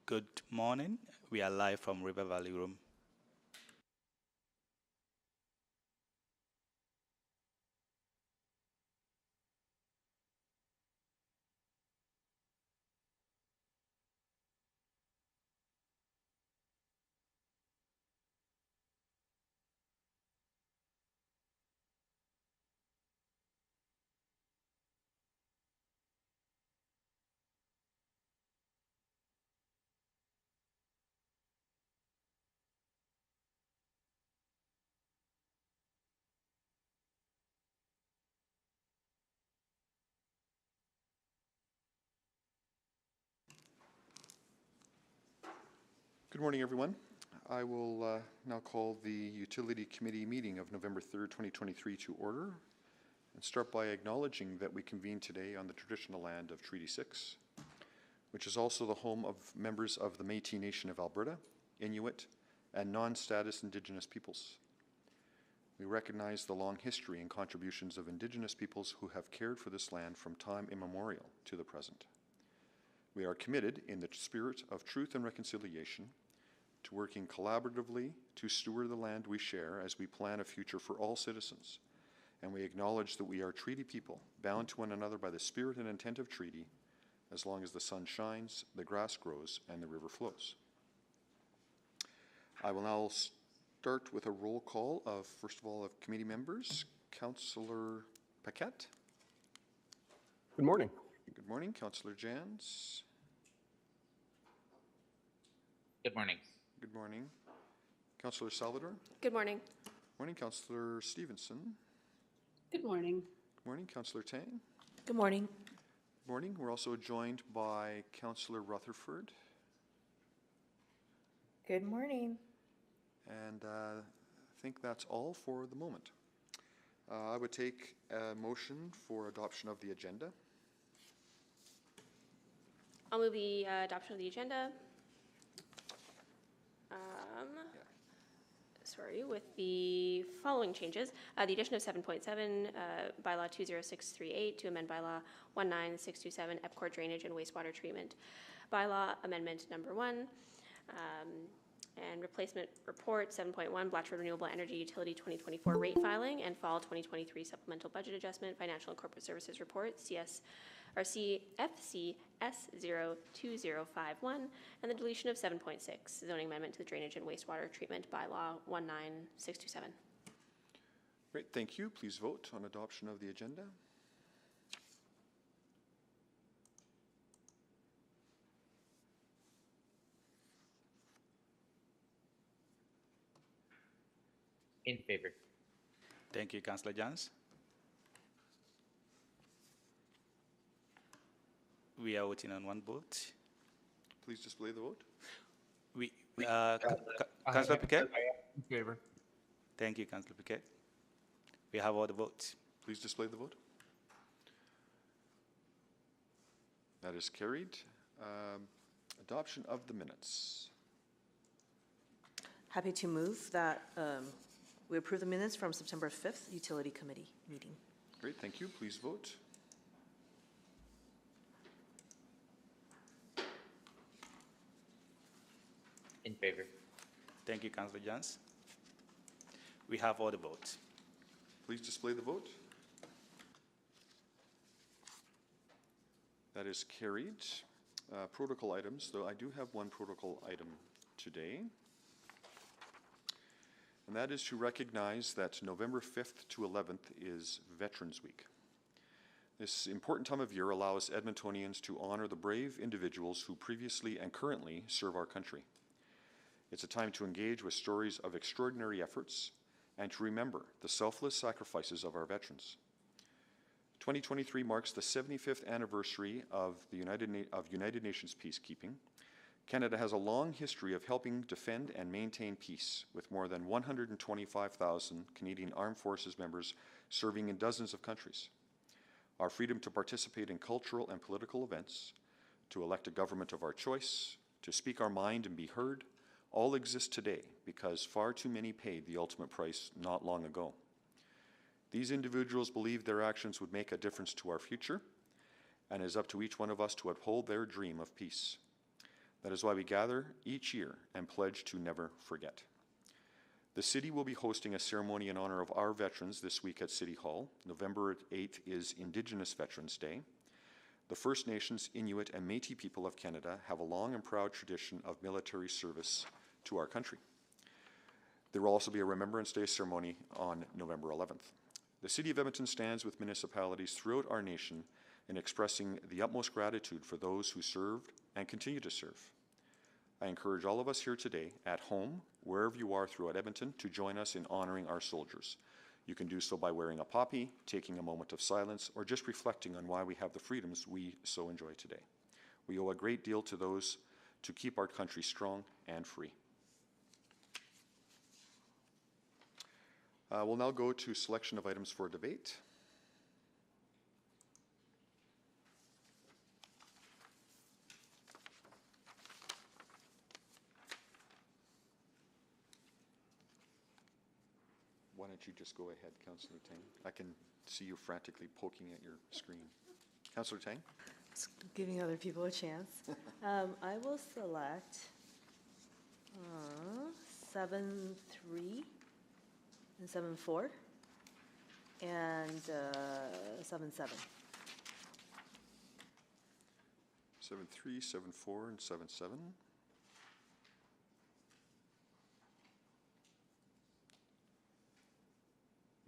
Good morning. We are live from River Valley Room. Good morning, everyone. I will now call the Utility Committee meeting of November 3rd, 2023 to order and start by acknowledging that we convene today on the traditional land of Treaty 6, which is also the home of members of the Métis Nation of Alberta, Inuit, and non-status Indigenous peoples. We recognize the long history and contributions of Indigenous peoples who have cared for this land from time immemorial to the present. We are committed in the spirit of truth and reconciliation to working collaboratively to steward the land we share as we plan a future for all citizens. And we acknowledge that we are treaty people, bound to one another by the spirit and intent of treaty, as long as the sun shines, the grass grows, and the river flows. I will now start with a roll call of, first of all, of committee members. Councillor Paquette. Good morning. Good morning. Councillor Jans. Good morning. Good morning. Councillor Salvador. Good morning. Morning, Councillor Stevenson. Good morning. Good morning, Councillor Tang. Good morning. Good morning. We're also joined by Councillor Rutherford. Good morning. And I think that's all for the moment. I would take a motion for adoption of the agenda. I'll move the adoption of the agenda. Sorry, with the following changes. The addition of 7.7, bylaw 20638 to amend bylaw 19627, EPCOR drainage and wastewater treatment. Bylaw amendment number 1. And replacement report 7.1, Blatchford Renewable Energy Utility 2024 rate filing and fall 2023 supplemental budget adjustment, financial and corporate services report, CFC S02051, and the deletion of 7.6, zoning amendment to the drainage and wastewater treatment bylaw 19627. Great, thank you. Please vote on adoption of the agenda. In favor. Thank you, Councillor Jans. We are voting on one vote. Please display the vote. Councillor Piquet? In favor. Thank you, Councillor Piquet. We have all the votes. Please display the vote. That is carried. Adoption of the minutes. Happy to move that we approve the minutes from September 5th Utility Committee meeting. Great, thank you. Please vote. In favor. Thank you, Councillor Jans. We have all the votes. Please display the vote. That is carried. Protocol items, though I do have one protocol item today. And that is to recognize that November 5th to 11th is Veterans Week. This important time of year allows Edmontonians to honor the brave individuals who previously and currently serve our country. It's a time to engage with stories of extraordinary efforts and to remember the selfless sacrifices of our veterans. 2023 marks the 75th anniversary of the United Nations peacekeeping. Canada has a long history of helping defend and maintain peace, with more than 125,000 Canadian Armed Forces members serving in dozens of countries. Our freedom to participate in cultural and political events, to elect a government of our choice, to speak our mind and be heard, all exist today because far too many paid the ultimate price not long ago. These individuals believed their actions would make a difference to our future, and it is up to each one of us to uphold their dream of peace. That is why we gather each year and pledge to never forget. The city will be hosting a ceremony in honor of our veterans this week at City Hall. November 8th is Indigenous Veterans Day. The First Nations, Inuit, and Métis people of Canada have a long and proud tradition of military service to our country. There will also be a Remembrance Day ceremony on November 11th. The City of Edmonton stands with municipalities throughout our nation in expressing the utmost gratitude for those who served and continue to serve. I encourage all of us here today, at home, wherever you are throughout Edmonton, to join us in honoring our soldiers. You can do so by wearing a poppy, taking a moment of silence, or just reflecting on why we have the freedoms we so enjoy today. We owe a great deal to those to keep our country strong and free. We'll now go to selection of items for debate. Why don't you just go ahead, Councillor Tang? I can see you frantically poking at your screen. Councillor Tang? Just giving other people a chance. I will select 7-3 and 7-4 and 7-7. 7-3, 7-4, and 7-7.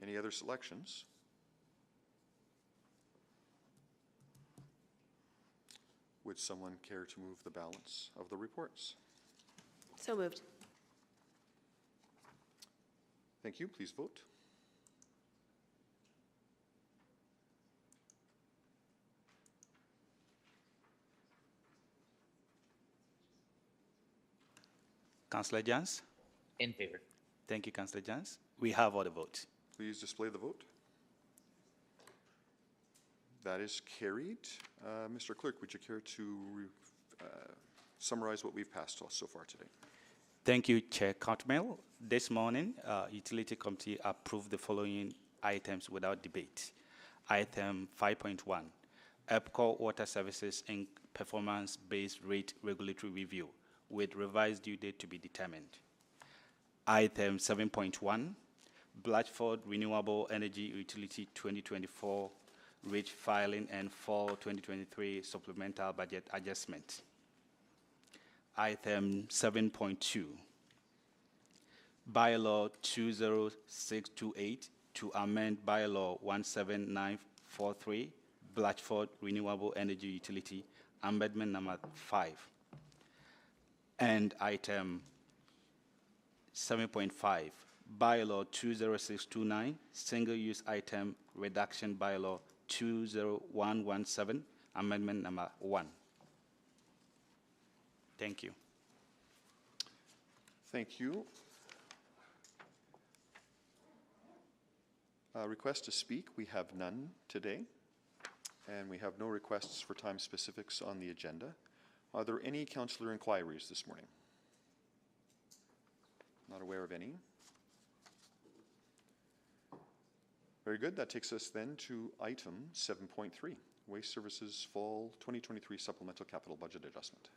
Any other selections? Would someone care to move the balance of the reports? So moved. Thank you. Please vote. Councillor Jans? In favor. Thank you, Councillor Jans. We have all the votes. Please display the vote. That is carried. Mr. Clerk, would you care to summarize what we've passed so far today? Thank you, Chair Cotmel. This morning, Utility Committee approved the following items without debate. Item 5.1, EPCOR Water Services Inc. Performance-Based Rate Regulatory Review with revised due date to be determined. Item 7.1, Blatchford Renewable Energy Utility 2024 rate filing and fall 2023 supplemental budget adjustment. Item 7.2, Bylaw 20628 to amend Bylaw 17943, Blatchford Renewable Energy Utility, Amendment number 5. And item 7.5, Bylaw 20629, Single-Use Item Reduction Bylaw 20117, Amendment number 1. Thank you. Thank you. Request to speak, we have none today, and we have no requests for time specifics on the agenda. Are there any councillor inquiries this morning? Not aware of any. Very good. That takes us then to item 7.3, Waste Services Fall 2023 Supplemental Capital Budget Adjustment.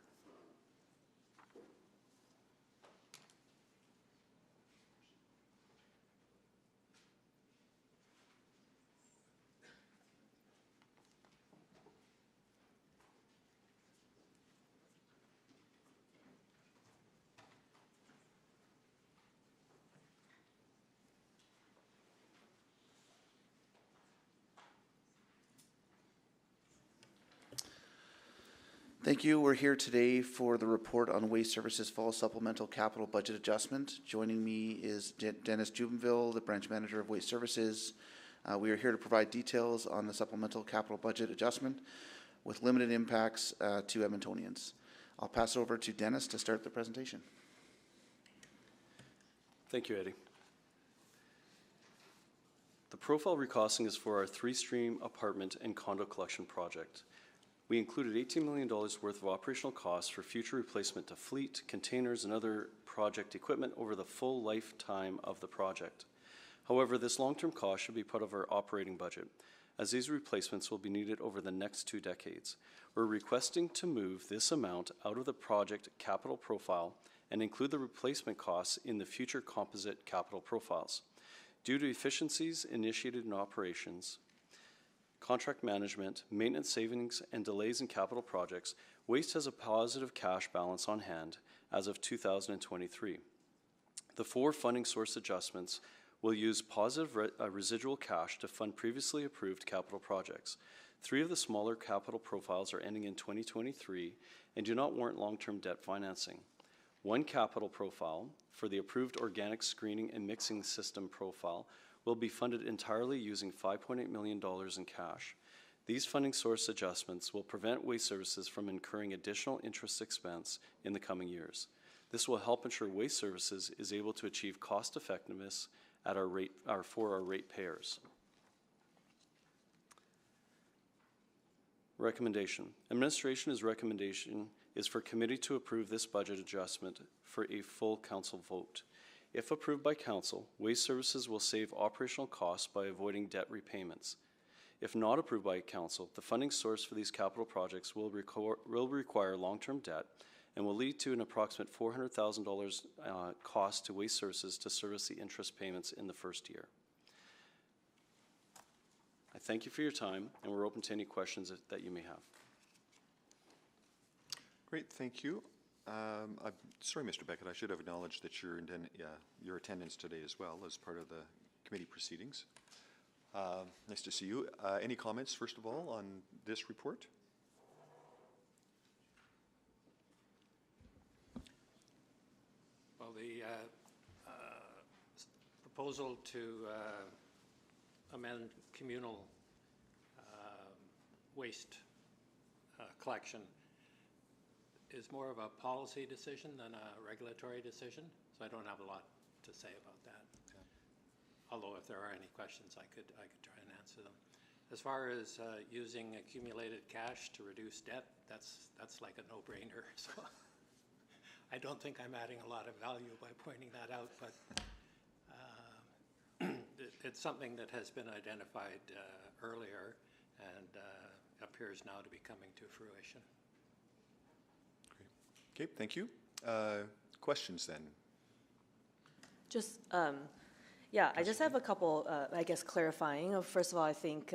Thank you. We're here today for the report on Waste Services Fall Supplemental Capital Budget Adjustment. Joining me is Dennis Jubenville, the Branch Manager of Waste Services. We are here to provide details on the Supplemental Capital Budget Adjustment with limited impacts to Edmontonians. I'll pass it over to Dennis to start the presentation. Thank you, Eddie. The profile recosting is for our 3-stream apartment and condo collection project. We included $18 million worth of operational costs for future replacement to fleet, containers, and other project equipment over the full lifetime of the project. However, this long-term cost should be part of our operating budget, as these replacements will be needed over the next 2 decades. We're requesting to move this amount out of the project capital profile and include the replacement costs in the future composite capital profiles. Due to efficiencies initiated in operations, contract management, maintenance savings, and delays in capital projects, Waste has a positive cash balance on hand as of 2023. The 4 funding source adjustments will use positive residual cash to fund previously approved capital projects. 3 of the smaller capital profiles are ending in 2023 and do not warrant long-term debt financing. 1 capital profile for the approved organic screening and mixing system profile will be funded entirely using $5.8 million in cash. These funding source adjustments will prevent Waste Services from incurring additional interest expense in the coming years. This will help ensure Waste Services is able to achieve cost effectiveness at for our ratepayers. Recommendation. Administration's recommendation is for committee to approve this budget adjustment for a full council vote. If approved by council, Waste Services will save operational costs by avoiding debt repayments. If not approved by council, the funding source for these capital projects will require long-term debt and will lead to an approximate $400,000 cost to Waste Services to service the interest payments in the first year. I thank you for your time, and we're open to any questions that you may have. Great, thank you. I'm sorry, Mr. Beckett, I should have acknowledged that your attendance today as well as part of the committee proceedings. Nice to see you. Any comments, first of all, on this report? Well, the proposal to amend communal waste collection is more of a policy decision than a regulatory decision, so I don't have a lot to say about that. Okay. Although if there are any questions, I could try and answer them. As far as using accumulated cash to reduce debt, that's like a no-brainer. So I don't think I'm adding a lot of value by pointing that out, but it's something that has been identified earlier and appears now to be coming to fruition. Okay, thank you. Questions then? Just, yeah, I just have a couple, I guess, clarifying. First of all, I think,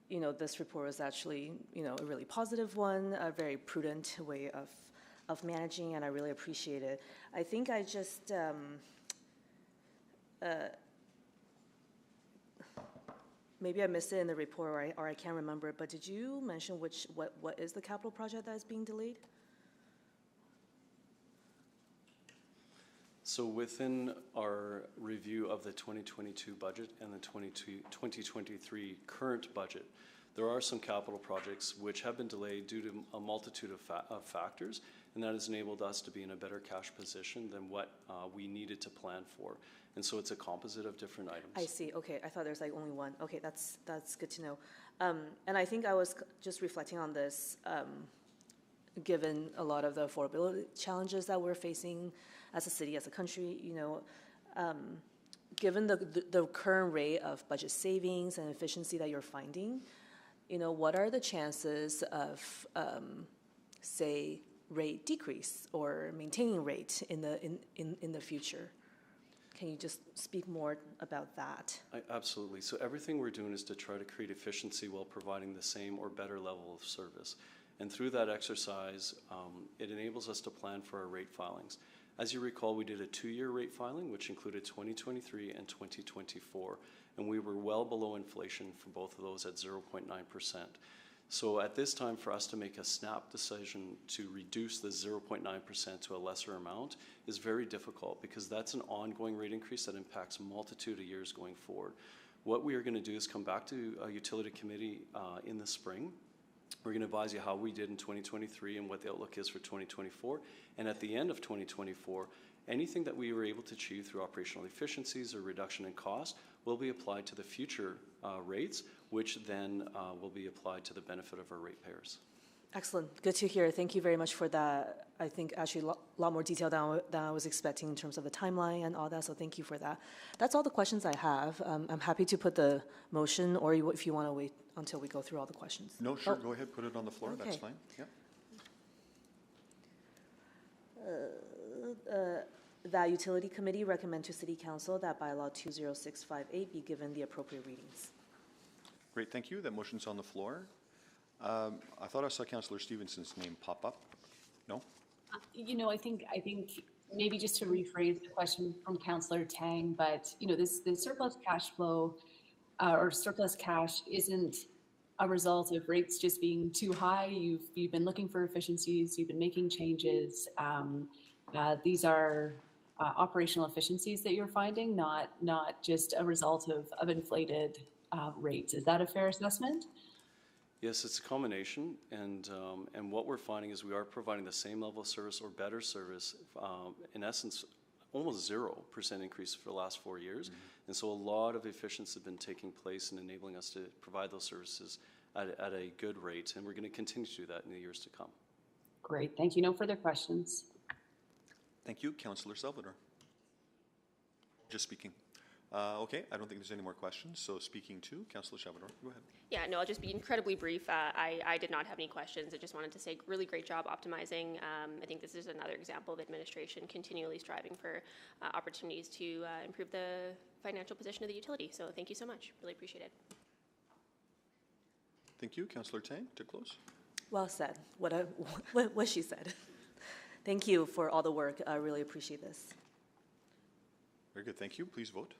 you know, this report was actually, you know, a really positive one, a very prudent way of managing, and I really appreciate it. I think I just, maybe I missed it in the report or I can't remember, but did you mention what is the capital project that is being delayed? So within our review of the 2022 budget and the 2023 current budget, there are some capital projects which have been delayed due to a multitude of factors, and that has enabled us to be in a better cash position than what we needed to plan for. And so it's a composite of different items. I see. Okay, I thought there's like only one. Okay, that's good to know. And I think I was just reflecting on this, given a lot of the affordability challenges that we're facing as a city, as a country, you know, given the current rate of budget savings and efficiency that you're finding, you know, what are the chances of, say, rate decrease or maintaining rate in the future? Can you just speak more about that? Absolutely. So everything we're doing is to try to create efficiency while providing the same or better level of service. And through that exercise, it enables us to plan for our rate filings. As you recall, we did a 2-year rate filing, which included 2023 and 2024, and we were well below inflation for both of those at 0.9%. So at this time, for us to make a snap decision to reduce the 0.9% to a lesser amount is very difficult because that's an ongoing rate increase that impacts a multitude of years going forward. What we are going to do is come back to a utility committee in the spring. We're going to advise you how we did in 2023 and what the outlook is for 2024. And at the end of 2024, anything that we were able to achieve through operational efficiencies or reduction in cost will be applied to the future rates, which then will be applied to the benefit of our ratepayers. Excellent. Good to hear. Thank you very much for that. I think actually a lot more detail than I was expecting in terms of the timeline and all that, so thank you for that. That's all the questions I have. I'm happy to put the motion, or if you want to wait until we go through all the questions. No, sure, go ahead, put it on the floor, that's Okay. fine, yeah. That Utility Committee recommend to City Council that bylaw 20658 be given the appropriate readings. Great, thank you, that motion's on the floor. I thought I saw Councillor Stevenson's name pop up. No? You know, I think maybe just to rephrase the question from Councillor Tang, but you know, the surplus cash flow or surplus cash isn't a result of rates just being too high. You've been looking for efficiencies. You've been making changes. These are operational efficiencies that you're finding, not just a result of inflated rates. Is that a fair assessment? Yes, it's a combination, and what we're finding is we are providing the same level of service or better service, in essence, almost 0% increase for the last 4 years. And so a lot of efficiencies have been taking place and enabling us to provide those services at a good rate, and we're going to continue to do that in the years to come. Great, thank you. No further questions. Thank you, Councillor Salvador. Just speaking. Okay, I don't think there's any more questions, so speaking to Councillor Salvador, go ahead. Yeah, no, I'll just be incredibly brief. I did not have any questions. I just wanted to say really great job optimizing. I think this is another example of administration continually striving for opportunities to improve the financial position of the utility. So thank you so much. Really appreciate it. Thank you, Councillor Tang, to close. Well said, what she said. Thank you for all the work. I really appreciate this. Very good, thank you. Please vote.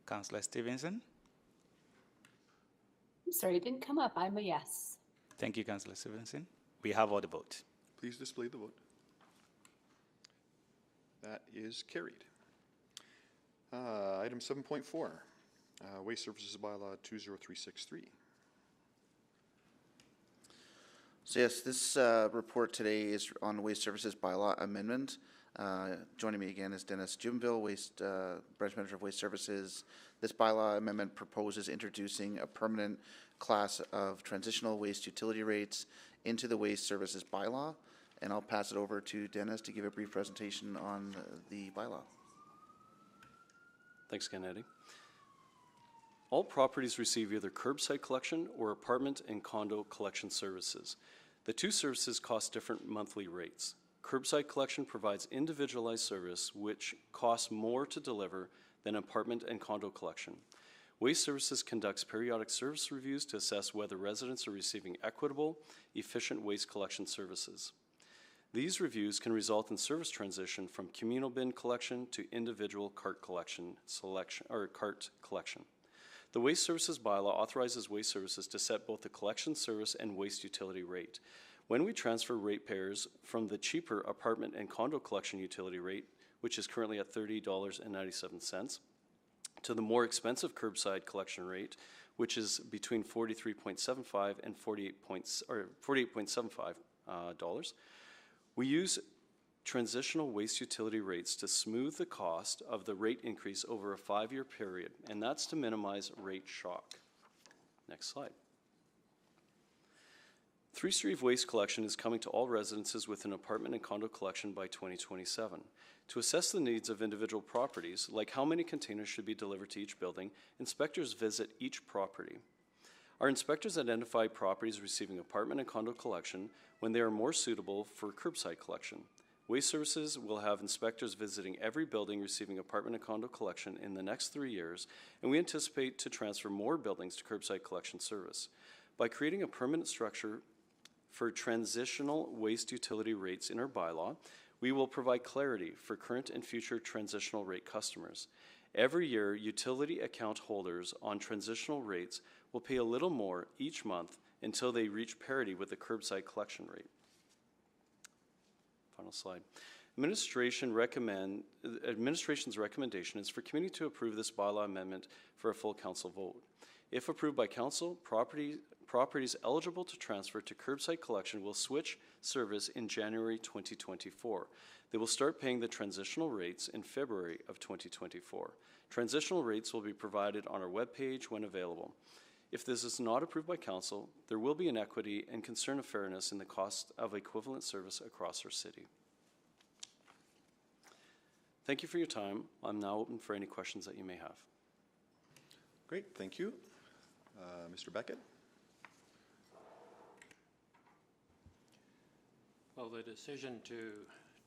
Councillor Stevenson. I'm sorry, it didn't come up. I'm a yes. Thank you, Councillor Stevenson. We have all the votes. Please display the vote. That is carried. Item 7.4, Waste Services Bylaw 20363. So yes, this report today is on Waste Services Bylaw Amendment. Joining me again is Dennis Jumville, Branch Manager of Waste Services. This bylaw amendment proposes introducing a permanent class of transitional waste utility rates into the Waste Services Bylaw. And I'll pass it over to Dennis to give a brief presentation on the bylaw. Thanks again, Eddie. All properties receive either curbside collection or apartment and condo collection services. The two services cost different monthly rates. Curbside collection provides individualized service which costs more to deliver than apartment and condo collection. Waste Services conducts periodic service reviews to assess whether residents are receiving equitable, efficient waste collection services. These reviews can result in service transition from communal bin collection to individual cart collection. The Waste Services Bylaw authorizes Waste Services to set both the collection service and waste utility rate. When we transfer ratepayers from the cheaper apartment and condo collection utility rate, which is currently at $30.97, to the more expensive curbside collection rate, which is between $43.75 and $48.75 dollars, we use transitional waste utility rates to smooth the cost of the rate increase over a 5-year period, and that's to minimize rate shock. Next slide. 3 Street Waste Collection is coming to all residences with an apartment and condo collection by 2027. To assess the needs of individual properties, like how many containers should be delivered to each building, inspectors visit each property. Our inspectors identify properties receiving apartment and condo collection when they are more suitable for curbside collection. Waste Services will have inspectors visiting every building receiving apartment and condo collection in the next 3 years, and we anticipate to transfer more buildings to curbside collection service. By creating a permanent structure for transitional waste utility rates in our bylaw, we will provide clarity for current and future transitional rate customers. Every year, utility account holders on transitional rates will pay a little more each month until they reach parity with the curbside collection rate. Final slide. Administration's recommendation is for committee to approve this bylaw amendment for a full council vote. If approved by council, properties eligible to transfer to curbside collection will switch service in January 2024. They will start paying the transitional rates in February of 2024. Transitional rates will be provided on our webpage when available. If this is not approved by council, there will be inequity and concern of fairness in the cost of equivalent service across our city. Thank you for your time. I'm now open for any questions that you may have. Great, thank you. Mr. Beckett? Well, the decision to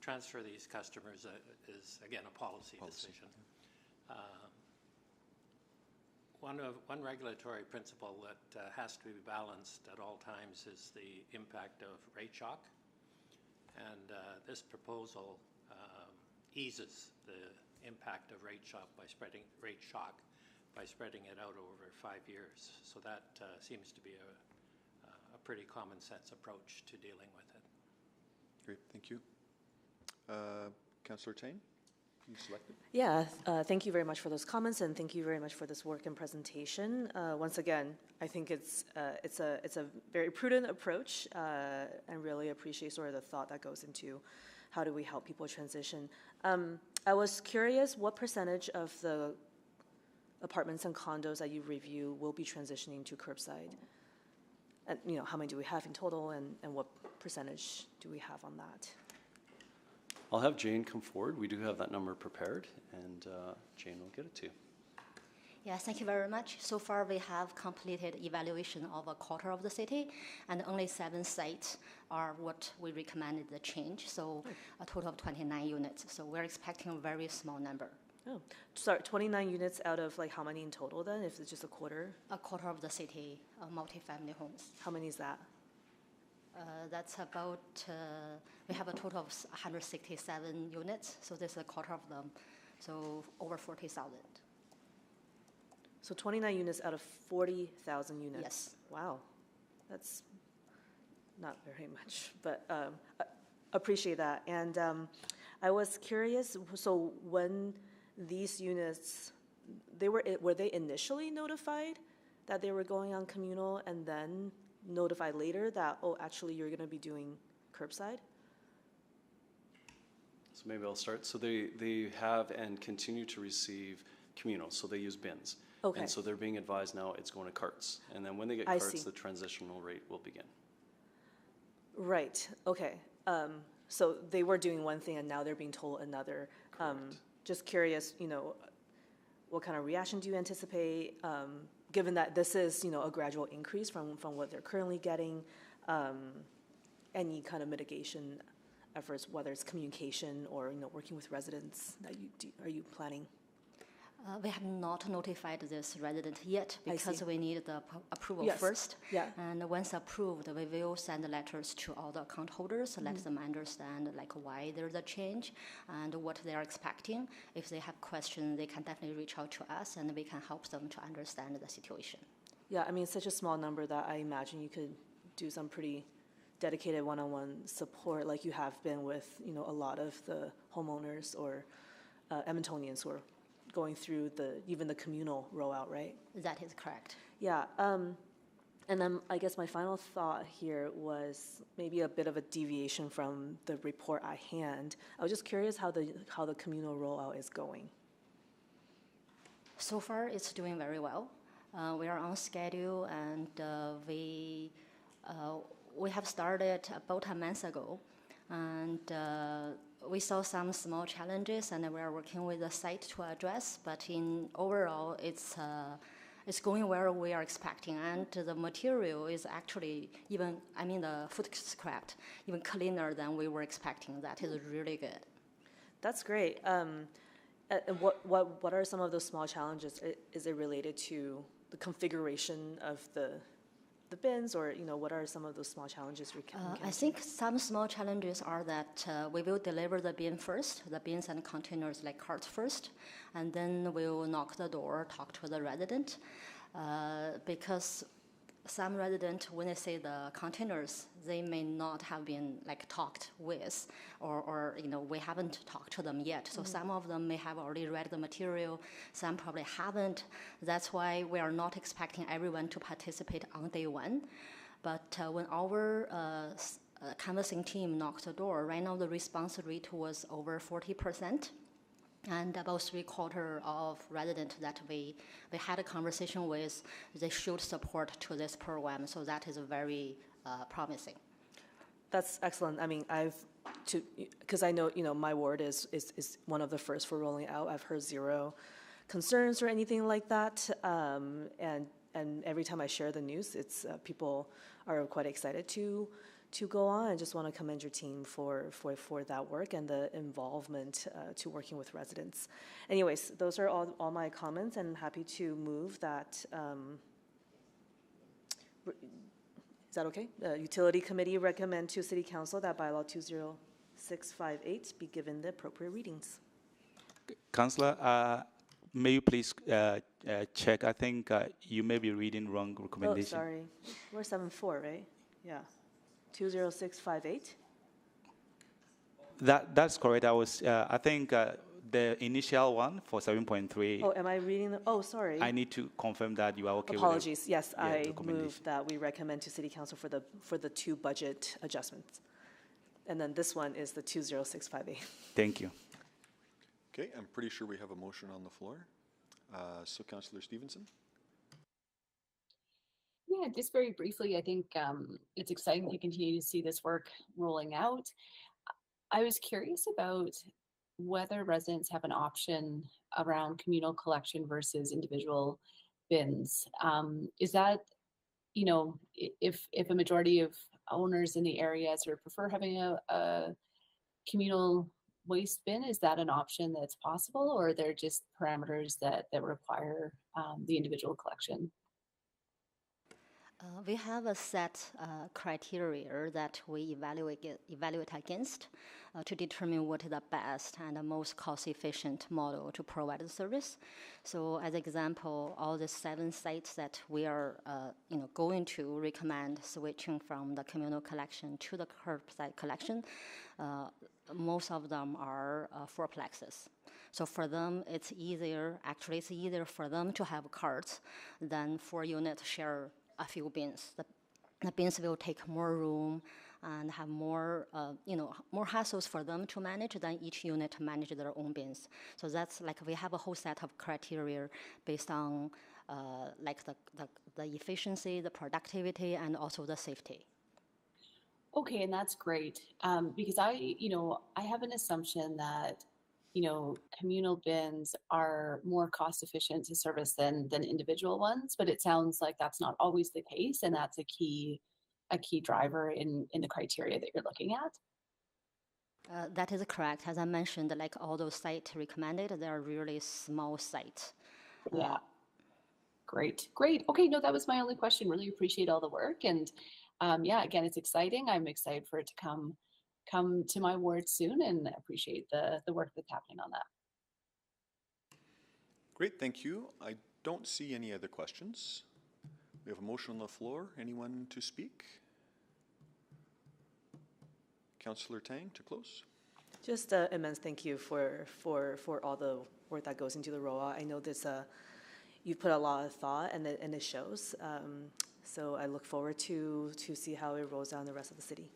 transfer these customers is, again, a policy decision. One regulatory principle that has to be balanced at all times is the impact of rate shock. And this proposal eases the impact of rate shock by spreading it out over 5 years. So that seems to be a pretty common sense approach to dealing with it. Great, thank you. Councillor Tang, you selected? Yeah, thank you very much for those comments, and thank you very much for this work and presentation. Once again, I think it's a very prudent approach, and really appreciate sort of the thought that goes into how do we help people transition. I was curious, what percentage of the apartments and condos that you review will be transitioning to curbside? And how many do we have in total, and what percentage do we have on that? I'll have Jane come forward. We do have that number prepared, and Jane will get it to you. Yes, thank you very much. So far, we have completed evaluation of a quarter of the city, and only 7 sites are what we recommended the change, so a total of 29 units. So we're expecting a very small number. Oh, sorry, 29 units out of how many in total then, if it's just a quarter? A quarter of the city, multifamily homes. How many is that? That's about, we have a total of 167 units, so this is a quarter of them, so over 40,000. So 29 units out of 40,000 units? Yes. Wow, that's not very much, but appreciate that. And I was curious, so when these units, were they initially notified that they were going on communal and then notified later that, oh, actually you're going to be doing curbside? So maybe I'll start. So they have and continue to receive communal, so they use bins. Okay. And so they're being advised now it's going to carts. And then when they get carts, the transitional rate will begin. Right, okay. So they were doing one thing and now they're being told another. Just curious, what kind of reaction do you anticipate, given that this is, a gradual increase from what they're currently getting? Any kind of mitigation efforts, whether it's communication or, working with residents that are you planning? We have not notified this resident yet because we need the approval first. Yeah. And once approved, we will send letters to all the account holders, let them understand why there's a change and what they are expecting. If they have questions, they can definitely reach out to us and we can help them to understand the situation. Yeah, I mean, it's such a small number that I imagine you could do some pretty dedicated one-on-one support like you have been with, a lot of the homeowners or Edmontonians who are going through even the communal rollout, right? That is correct. Yeah, and then I guess my final thought here was maybe a bit of a deviation from the report at hand. I was just curious how the communal rollout is going. So far, it's doing very well. We are on schedule, and we have started about a month ago, and we saw some small challenges, and we are working with the site to address. But in overall, it's going where we are expecting, and the material is actually the food scrap even cleaner than we were expecting. That is really good. That's great. What are some of those small challenges? Is it related to the configuration of the bins, or what are some of those small challenges we can? I think some small challenges are that we will deliver the bin first, the bins and containers like carts first, and then we'll knock the door, talk to the resident, because some residents, when they see the containers, they may not have been like talked with, or we haven't talked to them yet. So some of them may have already read the material, some probably haven't. That's why we are not expecting everyone to participate on day one. But when our canvassing team knocked the door, right now the response rate was over 40%. And about 3/4 of residents that we had a conversation with, they showed support to this program. So that is very promising. That's excellent. I mean, because I know, my ward is one of the first for rolling out. I've heard zero concerns or anything like that. And every time I share the news, it's people are quite excited to go on. I just want to commend your team for that work and the involvement to working with residents. Anyways, those are all my comments, and I'm happy to move that. Is that okay? Utility Committee recommend to City Council that bylaw 20658 be given the appropriate readings. Councillor, may you please check? I think you may be reading wrong recommendation. Oh, sorry. We're 7-4, right? Yeah. 20658. That's correct. I think the initial one for 7.3. Oh, am I reading oh, sorry. I need to confirm that you are okay Apologies. with Yes, I recommendation. move that we recommend to City Council for the 2 budget adjustments. And then this one is the 20658. Thank you. Okay, I'm pretty sure we have a motion on the floor. So Councillor Stevenson? Yeah, just very briefly, I think it's exciting to continue to see this work rolling out. I was curious about whether residents have an option around communal collection versus individual bins. Is that, if a majority of owners in the area sort of prefer having a communal waste bin, is that an option that's possible, or are there just parameters that require the individual collection? We have a set criteria that we evaluate against to determine what is the best and the most cost-efficient model to provide the service. So, as example, all the 7 sites that we are, going to recommend switching from the communal collection to the curbside collection, most of them are 4plexes. So for them, it's easier for them to have carts than 4 units share a few bins. The bins will take more room and have more, more hassles for them to manage than each unit to manage their own bins. So that's like we have a whole set of criteria based on like the efficiency, the productivity, and also the safety. Okay, and that's great because I have an assumption that communal bins are more cost efficient to service than individual ones, but it sounds like that's not always the case, and that's a key driver in the criteria that you're looking at. That is correct. As I mentioned, like all those sites recommended, they are really small sites. Yeah. Great. Okay, no, that was my only question. Really appreciate all the work, and again, it's exciting. I'm excited for it to come to my ward soon, and appreciate the work that's happening on that. Great, thank you. I don't see any other questions. We have a motion on the floor. Anyone to speak? Councillor Tang to close. Just immense thank you for all the work that goes into the rollout. I know this you've put a lot of thought, and it shows. So I look forward to see how it rolls out in the rest of the city.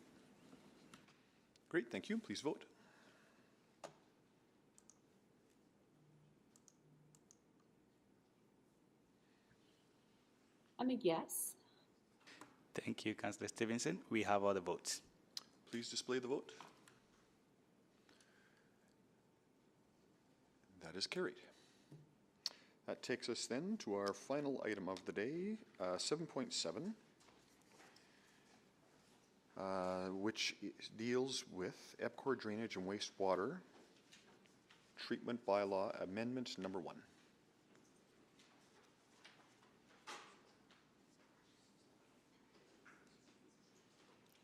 Great, thank you. Please vote. I'm a yes. Thank you, Councillor Stevenson. We have all the votes. Please display the vote. That is carried. That takes us then to our final item of the day, 7.7. Which deals with EPCOR drainage and wastewater treatment bylaw amendment number 1.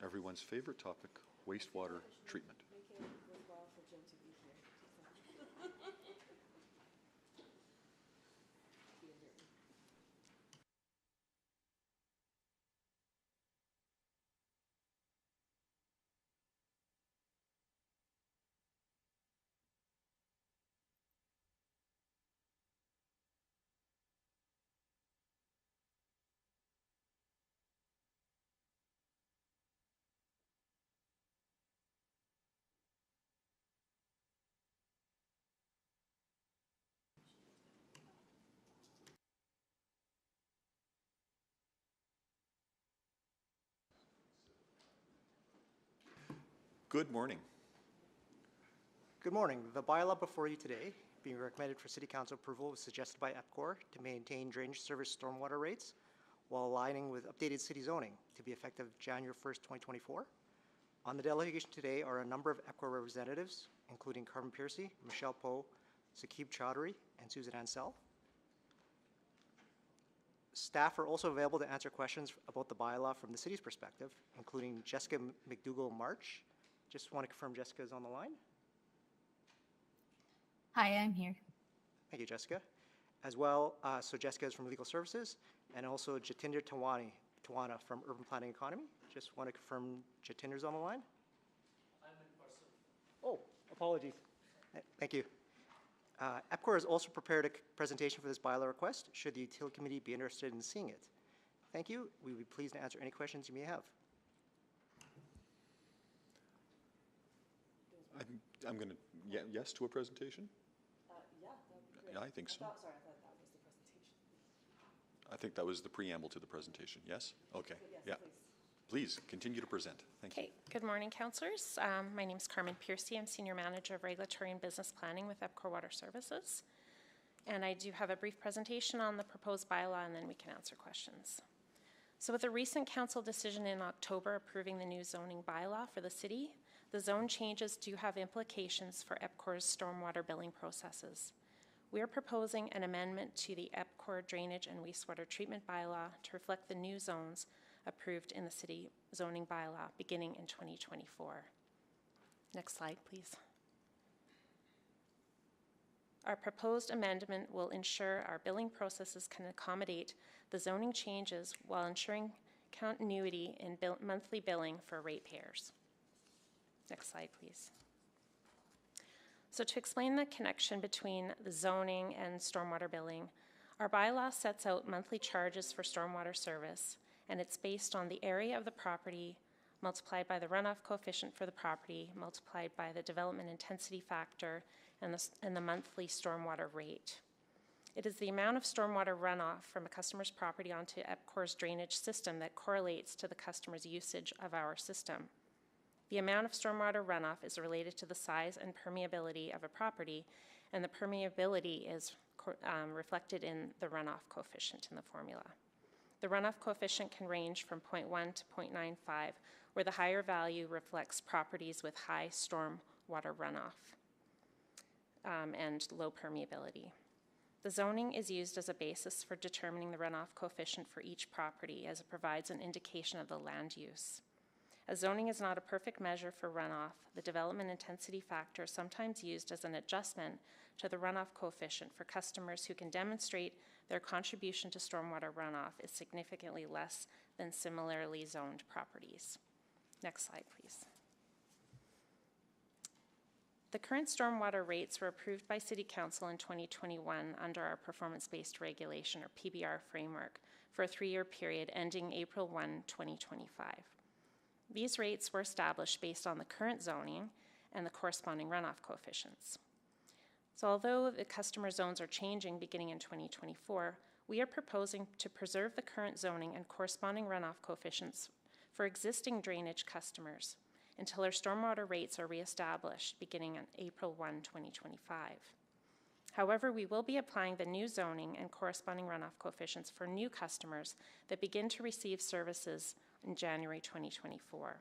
Everyone's favorite topic, wastewater treatment. Good morning. Good morning. The bylaw before you today, being recommended for City Council approval, was suggested by EPCOR to maintain drainage service stormwater rates while aligning with updated city zoning to be effective January 1st, 2024. On the delegation today are a number of EPCOR representatives, including Carmen Piercy, Michelle Poe, Sakib Chowdhury, and Susan Ansell. Staff are also available to answer questions about the bylaw from the city's perspective, including Jessica McDougall-March. Just want to confirm Jessica is on the line. Hi, I'm here. Thank you, Jessica. As well, so Jessica is from Legal Services, and also Jatinder Tawana from Urban Planning Economy. Just want to confirm Jatinder's on the line. I'm in person. Oh, apologies. Thank you. EPCOR has also prepared a presentation for this bylaw request, should the Utility Committee be interested in seeing it. Thank you. We would be pleased to answer any questions you may have. I'm going to, yes to a presentation? Yeah, that would be great. I think so. Sorry, I thought that was the presentation. I think that was the preamble to the presentation, yes? Okay, Yes, yeah. please. Please, continue to present. Thank you. Okay, good morning, councillors. My name is Carmen Piercy. I'm Senior Manager of Regulatory and Business Planning with EPCOR Water Services. And I do have a brief presentation on the proposed bylaw, and then we can answer questions. So with a recent council decision in October approving the new zoning bylaw for the city, the zone changes do have implications for EPCOR's stormwater billing processes. We are proposing an amendment to the EPCOR drainage and wastewater treatment bylaw to reflect the new zones approved in the city zoning bylaw beginning in 2024. Next slide, please. Our proposed amendment will ensure our billing processes can accommodate the zoning changes while ensuring continuity in monthly billing for ratepayers. Next slide, please. So to explain the connection between the zoning and stormwater billing, our bylaw sets out monthly charges for stormwater service, and it's based on the area of the property multiplied by the runoff coefficient for the property, multiplied by the development intensity factor, and the monthly stormwater rate. It is the amount of stormwater runoff from a customer's property onto EPCOR's drainage system that correlates to the customer's usage of our system. The amount of stormwater runoff is related to the size and permeability of a property, and the permeability is reflected in the runoff coefficient in the formula. The runoff coefficient can range from 0.1 to 0.95, where the higher value reflects properties with high stormwater runoff and low permeability. The zoning is used as a basis for determining the runoff coefficient for each property, as it provides an indication of the land use. As zoning is not a perfect measure for runoff, the development intensity factor is sometimes used as an adjustment to the runoff coefficient for customers who can demonstrate their contribution to stormwater runoff is significantly less than similarly zoned properties. Next slide, please. The current stormwater rates were approved by City Council in 2021 under our performance-based regulation, or PBR framework, for a 3-year period ending April 1, 2025. These rates were established based on the current zoning and the corresponding runoff coefficients. So although the customer zones are changing beginning in 2024, we are proposing to preserve the current zoning and corresponding runoff coefficients for existing drainage customers until our stormwater rates are reestablished beginning on April 1, 2025. However, we will be applying the new zoning and corresponding runoff coefficients for new customers that begin to receive services in January 2024.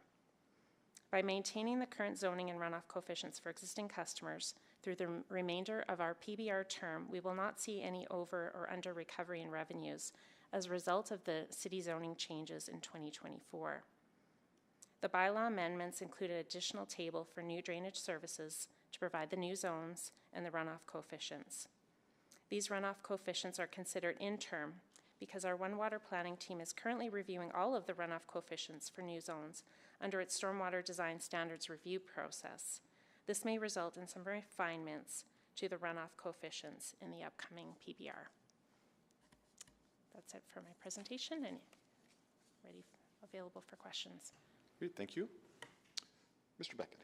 By maintaining the current zoning and runoff coefficients for existing customers through the remainder of our PBR term, we will not see any over or under recovery in revenues as a result of the city zoning changes in 2024. The bylaw amendments include an additional table for new drainage services to provide the new zones and the runoff coefficients. These runoff coefficients are considered interim because our One Water planning team is currently reviewing all of the runoff coefficients for new zones under its Stormwater Design Standards review process. This may result in some refinements to the runoff coefficients in the upcoming PBR. That's it for my presentation, and available for questions. Great, thank you. Mr. Beckett.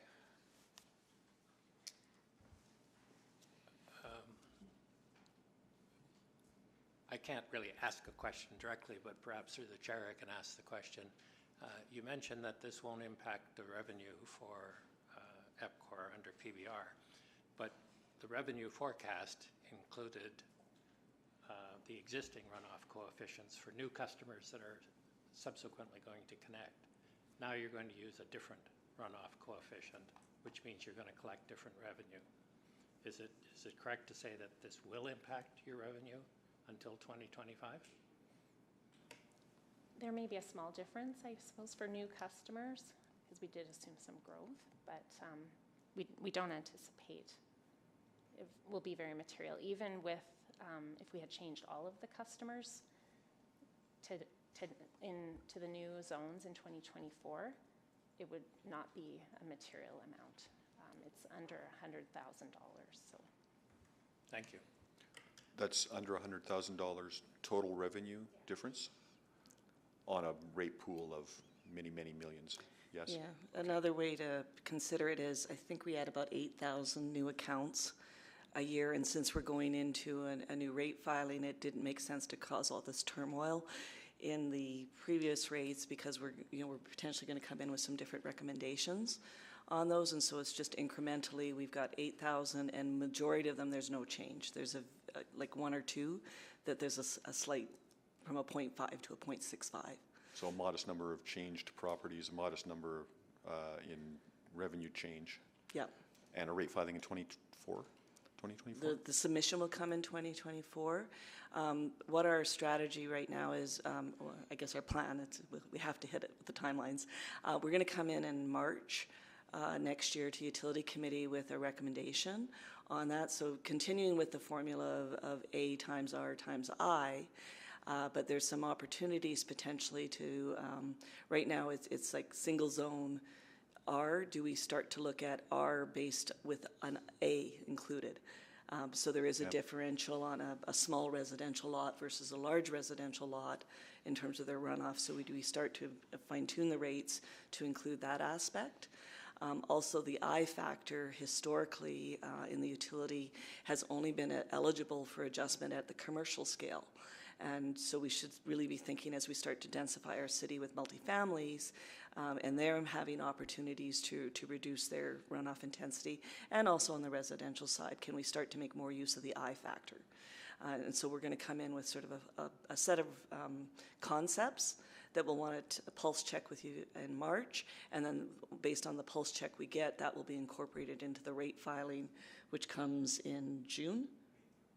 I can't really ask a question directly, but perhaps through the chair I can ask the question. You mentioned that this won't impact the revenue for EPCOR under PBR, but the revenue forecast included the existing runoff coefficients for new customers that are subsequently going to connect. Now you're going to use a different runoff coefficient, which means you're going to collect different revenue. Is it correct to say that this will impact your revenue until 2025? There may be a small difference, I suppose, for new customers, because we did assume some growth, but we don't anticipate it will be very material. Even with, if we had changed all of the customers to the new zones in 2024, it would not be a material amount. It's under $100,000, so. Thank you. That's under $100,000 total revenue difference on a rate pool of many, many millions. Yes? Yeah. Another way to consider it is, I think we had about 8,000 new accounts a year, and since we're going into a new rate filing, it didn't make sense to cause all this turmoil in the previous rates, because we're potentially going to come in with some different recommendations on those, and so it's just incrementally. We've got 8,000, and majority of them there's no change. There's like one or two that there's a slight, from a 0.5 to a 0.65. So a modest number of changed properties, a modest number in revenue change. Yeah. And a rate filing in 2024? The submission will come in 2024. What our strategy right now is, well, I guess our plan, we have to hit it with the timelines. We're going to come in March next year to Utility Committee with a recommendation on that. So continuing with the formula of A times R times I, but there's some opportunities potentially to, right now it's like single zone R. Do we start to look at R based with an A included? So there is a differential on a small residential lot versus a large residential lot in terms of their runoff. So we start to fine tune the rates to include that aspect. Also, the I factor historically in the utility has only been eligible for adjustment at the commercial scale. And so we should really be thinking, as we start to densify our city with multifamilies, and they're having opportunities to reduce their runoff intensity, and also on the residential side, can we start to make more use of the I factor? And so we're going to come in with sort of a set of concepts that we'll want to pulse check with you in March, and then based on the pulse check we get, that will be incorporated into the rate filing, which comes in June,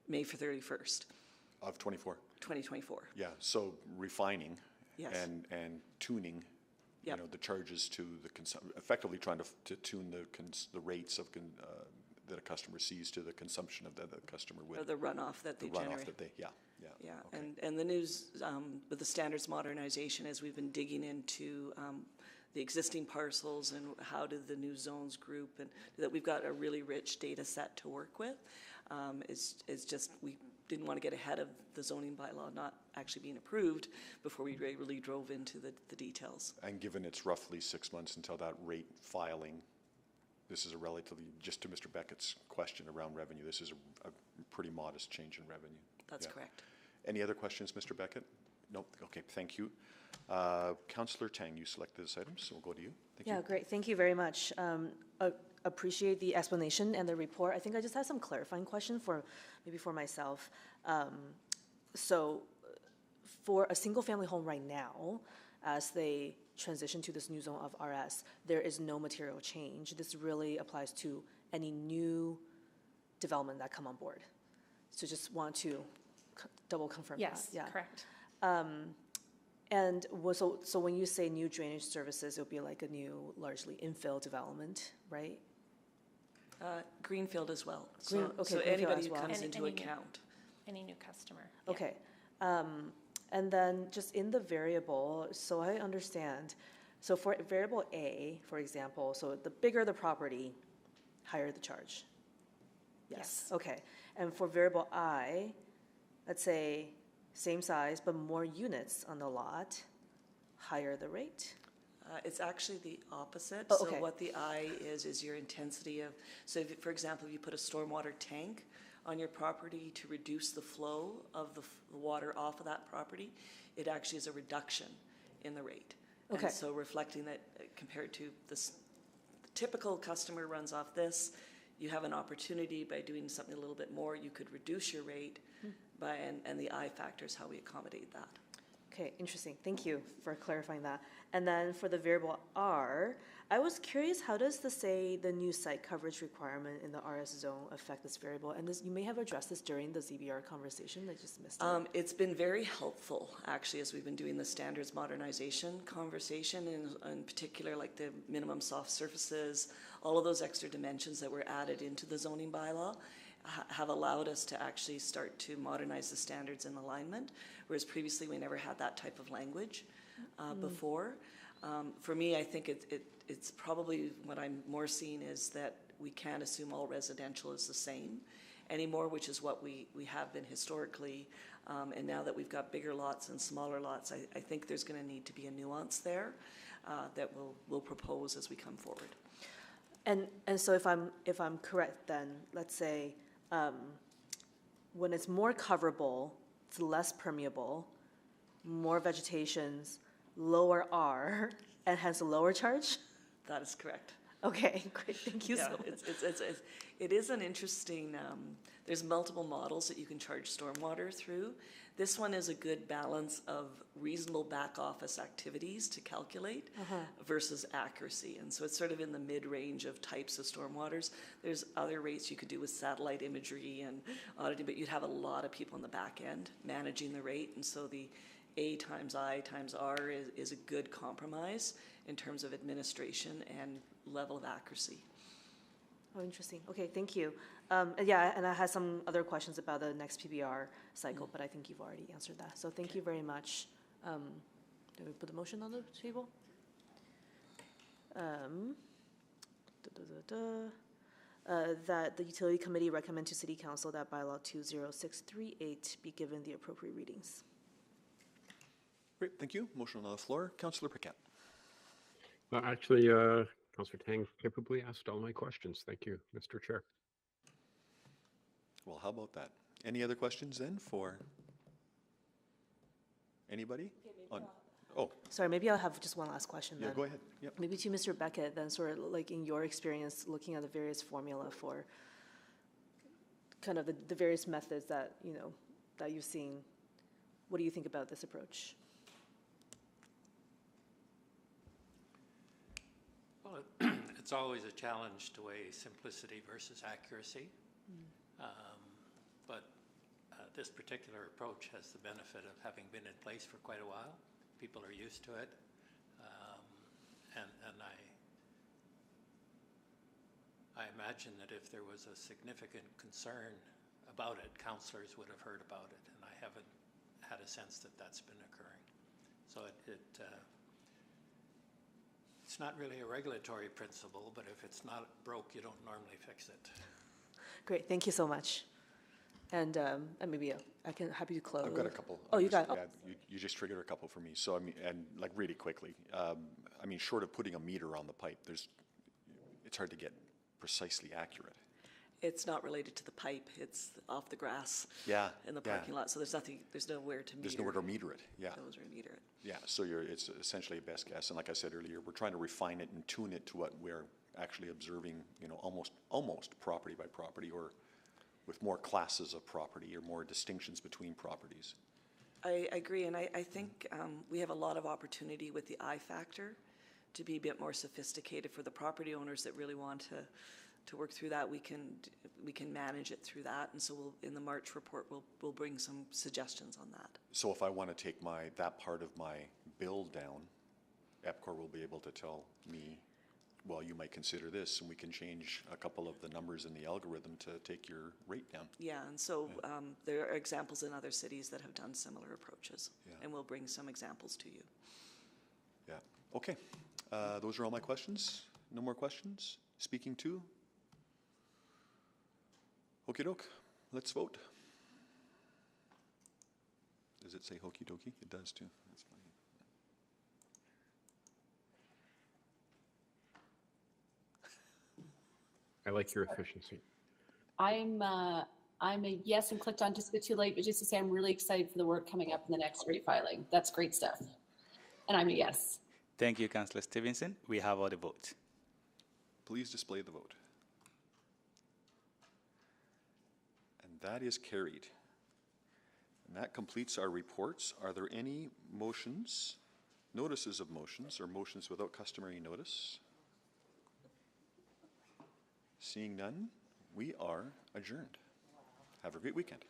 May 31st. Of 24. 2024. Yeah, so refining and tuning, yep, the charges to the effectively trying to tune the rates of that a customer sees to the consumption of the customer with. Or the runoff that they generate. Runoff that they, yeah. Okay. And the news with the standards modernization, as we've been digging into the existing parcels and how do the new zones group, and that we've got a really rich data set to work with. It's just we didn't want to get ahead of the zoning bylaw not actually being approved before we really drove into the details. And given it's roughly 6 months until that rate filing, this is a relatively, just to Mr. Beckett's question around revenue, this is a pretty modest change in revenue. That's correct. Any other questions, Mr. Beckett? No? Okay, thank you. Councillor Tang, you selected this item, so we'll go to you. Thank you. Great. Thank you very much. Appreciate the explanation and the report. I think I just have some clarifying questions maybe for myself. So for a single family home right now, as they transition to this new zone of RS, there is no material change. This really applies to any new development that come on board. So just want to double confirm yes, that. Yes, correct. And so when you say new drainage services, it'll be like a new, largely infill development, right? Greenfield as well. Okay, so anybody who comes into account. Any new customer. Okay. And then just in the variable, so I understand, so for variable A, for example, so the bigger the property, higher the charge. Yes. Okay. And for variable I, let's say same size, but more units on the lot, higher the rate? It's actually the opposite. Oh, okay. So what the I is your intensity of, so if, for example, if you put a stormwater tank on your property to reduce the flow of the water off of that property, it actually is a reduction in the rate. Okay. And so reflecting that compared to this, the typical customer runs off this, you have an opportunity by doing something a little bit more, you could reduce your rate by, and the I factor is how we accommodate that. Okay, interesting. Thank you for clarifying that. And then for the variable R, I was curious, how does the new site coverage requirement in the RS zone affect this variable? And this, you may have addressed this during the ZBR conversation. I just missed it. It's been very helpful, actually, as we've been doing the standards modernization conversation, in particular, like the minimum soft surfaces, all of those extra dimensions that were added into the zoning bylaw have allowed us to actually start to modernize the standards in alignment, whereas previously we never had that type of language before. For me, I think it's probably what I'm more seeing is that we can't assume all residential is the same anymore, which is what we have been historically. And now that we've got bigger lots and smaller lots, I think there's going to need to be a nuance there that we'll propose as we come forward. And so if I'm correct, then let's say when it's more coverable, it's less permeable, more vegetations, lower R, and hence a lower charge? That is correct. Okay, great. Thank you so much. It is an interesting, there's multiple models that you can charge stormwater through. This one is a good balance of reasonable back office activities to calculate versus accuracy. And so it's sort of in the mid-range of types of stormwaters. There's other rates you could do with satellite imagery and auditing, but you'd have a lot of people on the back end managing the rate. And so the A times I times R is a good compromise in terms of administration and level of accuracy. Oh, interesting. Okay, thank you. Yeah, and I had some other questions about the next PBR cycle, but I think you've already answered that. So thank you very much. Do we put the motion on the table? That the utility committee recommend to city council that bylaw 20638 be given the appropriate readings. Great, thank you. Motion on the floor. Councillor Paquette. Actually, Councillor Tang capably asked all my questions. Thank you, Mr. Chair. Well, how about that? Any other questions then for anybody? Oh, Sorry, maybe I'll have just one last question yeah, then. go ahead. Yep. Maybe to Mr. Beckett, then sort of like in your experience looking at the various formula for kind of the various methods that, that you've seen, what do you think about this approach? Well, it's always a challenge to weigh simplicity versus accuracy. But this particular approach has the benefit of having been in place for quite a while. People are used to it. And I imagine that if there was a significant concern about it, councillors would have heard about it. And I haven't had a sense that that's been occurring. So it's not really a regulatory principle, but if it's not broke, you don't normally fix it. Great, thank you so much. And maybe I can happy to close. I've got a couple. Oh, you got it. Yeah, you just triggered a couple for me. So I mean, and like really quickly, I mean, short of putting a meter on the pipe, it's hard to get precisely accurate. It's not related to the pipe, it's off the grass. Yeah. In the parking lot, so there's nowhere to meter. There's nowhere to meter it, yeah. Nowhere to meter it. Yeah, so it's essentially a best guess. And like I said earlier, we're trying to refine it and tune it to what we're actually observing, almost property by property, or with more classes of property or more distinctions between properties. I agree, and I think we have a lot of opportunity with the I factor to be a bit more sophisticated for the property owners that really want to work through that. We can manage it through that, and so in the March report we'll bring some suggestions on that. So if I want to take that part of my bill down, EPCOR will be able to tell me, well, you might consider this, and we can change a couple of the numbers in the algorithm to take your rate down. Yeah, and so there are examples in other cities that have done similar approaches, and we'll bring some examples to you. Yeah, okay. Those are all my questions. No more questions? Speaking to? Okie doke, let's vote. Does it say hokey dokey? It does too. That's funny. I like your efficiency. I'm a yes and clicked on just a bit too late, but just to say I'm really excited for the work coming up in the next rate filing. That's great stuff. And I'm a yes. Thank you, Councillor Stevenson. We have all the votes. Please display the vote. And that is carried. And that completes our reports. Are there any motions, notices of motions, or motions without customary notice? Seeing none, we are adjourned. Have a great weekend.